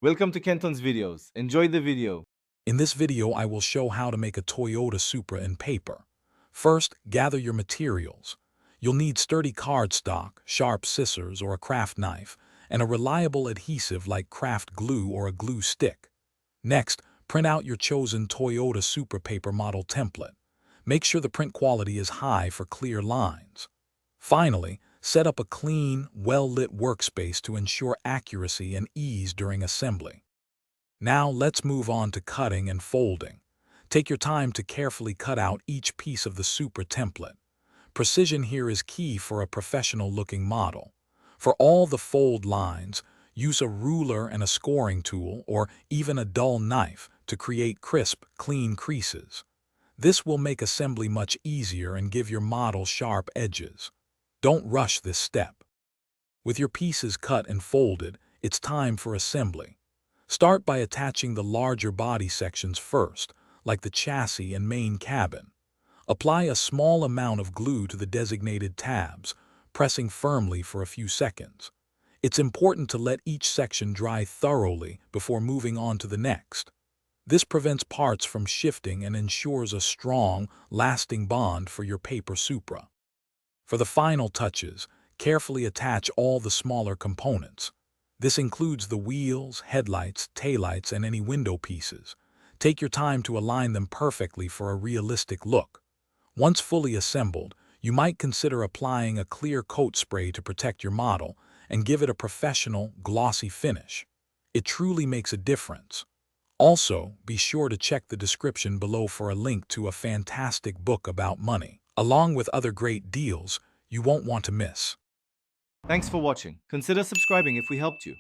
Welcome to Kenton's videos. Enjoy the video. In this video, I will show how to make a Toyota Supra in paper. First, gather your materials. You'll need sturdy cardstock, sharp scissors or a craft knife, and a reliable adhesive like craft glue or a glue stick. Next, print out your chosen Toyota Supra paper model template. Make sure the print quality is high for clear lines. Finally, set up a clean, well-lit workspace to ensure accuracy and ease during assembly. Now let's move on to cutting and folding. Take your time to carefully cut out each piece of the Supra template. Precision here is key for a professional-looking model. For all the fold lines, use a ruler and a scoring tool or even a dull knife to create crisp, clean creases. This will make assembly much easier and give your model sharp edges. Don't rush this step. With your pieces cut and folded, it's time for assembly. Start by attaching the larger body sections first, like the chassis and main cabin. Apply a small amount of glue to the designated tabs, pressing firmly for a few seconds. It's important to let each section dry thoroughly before moving on to the next. This prevents parts from shifting and ensures a strong, lasting bond for your paper Supra. For the final touches, carefully attach all the smaller components. This includes the wheels, headlights, taillights, and any window pieces. Take your time to align them perfectly for a realistic look. Once fully assembled, you might consider applying a clear coat spray to protect your model and give it a professional, glossy finish. It truly makes a difference. Also, be sure to check the description below for a link to a fantastic book about money, along with other great deals you won't want to miss. Thanks for watching. Consider subscribing if we helped you.